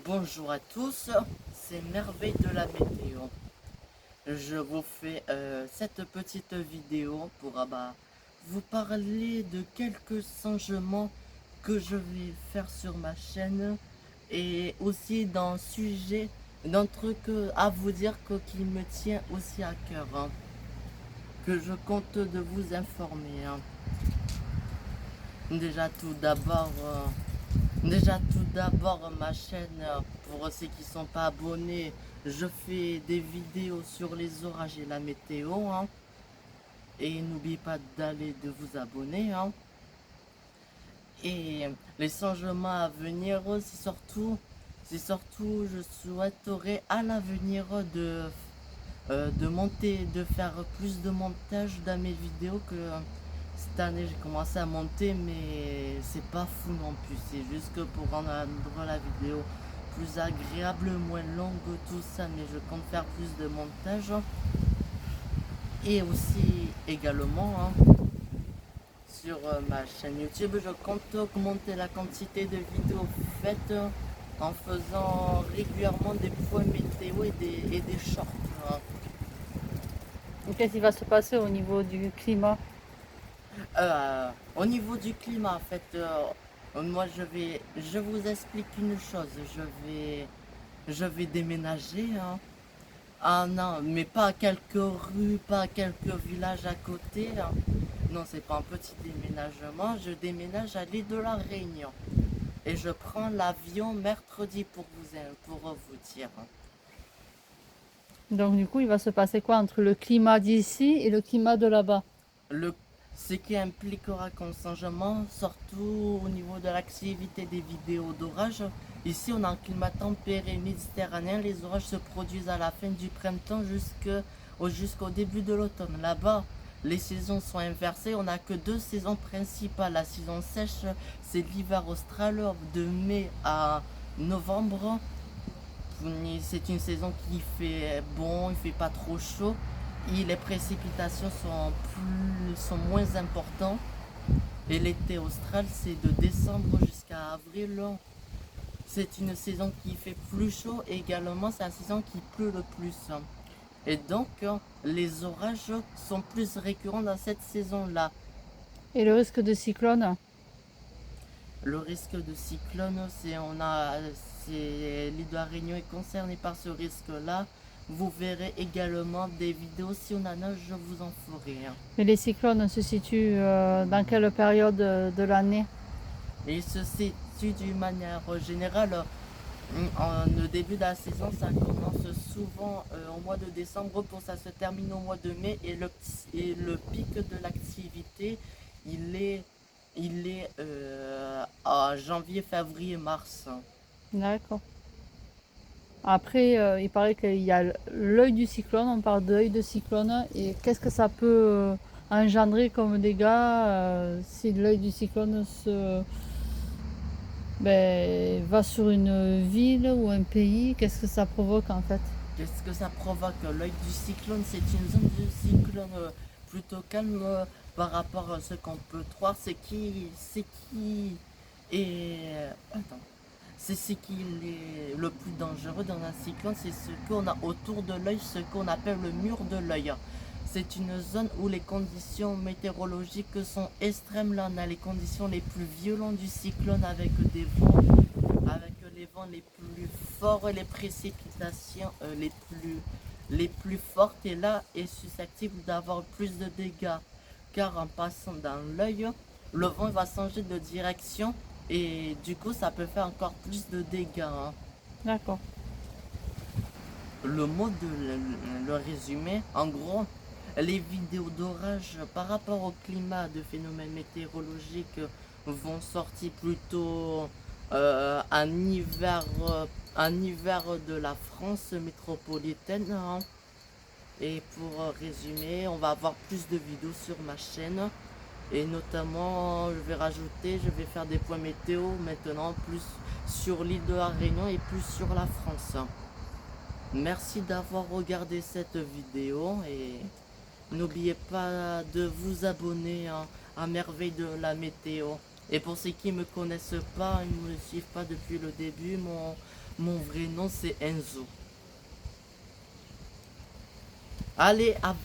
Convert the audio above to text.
Bonjour à tous, c'est Merveille de la météo. Je vous fais cette petite vidéo pour vous parler de quelques changements que je vais faire sur ma chaîne et aussi d'un truc à vous dire qui me tient aussi à cœur, que je compte de vous informer. Déjà tout d'abord, ma chaîne, pour ceux qui ne sont pas abonnés, je fais des vidéos sur les orages et la météo. Et n'oubliez pas d'aller de vous abonner. Et les changements à venir, c'est surtout, je souhaiterais à l'avenir de faire plus de montage dans mes vidéos que cette année j'ai commencé à monter, mais c'est pas fou non plus, c'est juste que pour rendre la vidéo plus agréable, moins longue, tout ça, mais je compte faire plus de montage. Et aussi également sur ma chaîne YouTube, je compte augmenter la quantité de vidéos faites en faisant régulièrement des points météo et des shorts. Qu'est-ce qui va se passer au niveau du climat? Au niveau du climat, en fait, moi je vous explique une chose, je vais déménager. Ah non, mais pas à quelques rues, pas à quelques villages à côté. Non, c'est pas un petit déménagement, je déménage à l'île de la Réunion. Et je prends l'avion mercredi pour vous dire. Donc du coup, il va se passer quoi entre le climat d'ici et le climat de là-bas? Le, Ce qui impliquera comme changement, surtout au niveau de l'activité des vidéos d'orage. Ici, on a un climat tempéré méditerranéen. Les orages se produisent à la fin du printemps jusqu'au début de l'automne. Là-bas, les saisons sont inversées. On n'a que deux saisons principales. La saison sèche, c'est l'hiver austral de mai à novembre. C'est une saison qui fait bon, il fait pas trop chaud et les précipitations sont moins importantes. Et l'été austral, c'est de décembre jusqu'à avril. C'est une saison qui fait plus chaud et également c'est la saison qui pleut le plus. Et donc, les orages sont plus récurrents dans cette saison-là. Et le risque de cyclone? Le risque de cyclone, c'est l'île de la Réunion est concernée par ce risque-là. Vous verrez également des vidéos. Si on en a, je vous en ferai. Mais les cyclones se situent dans quelle période de l'année? Et il se situe d'une manière générale. Au début de la saison, ça commence souvent au mois de décembre pour ça se termine au mois de mai. Et le pic de l'activité, il est à janvier, février, mars. D'accord. Après, il paraît qu'il y a l'œil du cyclone, on parle d'œil de cyclone, et qu'est-ce que ça peut engendrer comme dégâts si l'œil du cyclone va sur une ville ou un pays, qu'est-ce que ça provoque en fait? Qu'est-ce que ça provoque? L'œil du cyclone, c'est une zone de cyclone plutôt calme par rapport à ce qu'on peut croire. C'est qui est. Attends. C'est ce qui est le plus dangereux dans un cyclone, c'est ce qu'on a autour de l'œil, ce qu'on appelle le mur de l'œil. C'est une zone où les conditions météorologiques sont extrêmes. Là, on a les conditions les plus violentes du cyclone avec les vents les plus forts et les précipitations les plus fortes. Et là, est susceptible d'avoir plus de dégâts. Car en passant dans l'œil, le vent va changer de direction et du coup, ça peut faire encore plus de dégâts. D'accord. Le mot de le résumé, en gros, les vidéos d'orage par rapport au climat de phénomènes météorologiques vont sortir plutôt en hiver de la France métropolitaine. Et pour résumer, on va avoir plus de vidéos sur ma chaîne. Et notamment, je vais faire des points météo maintenant, plus sur l'île de la Réunion et plus sur la France. Merci d'avoir regardé cette vidéo et n'oubliez pas de vous abonner à Merveille de la météo. Et pour ceux qui ne me connaissent pas, ils ne me suivent pas depuis le début, Mon vrai nom c'est Enzo. Allez, à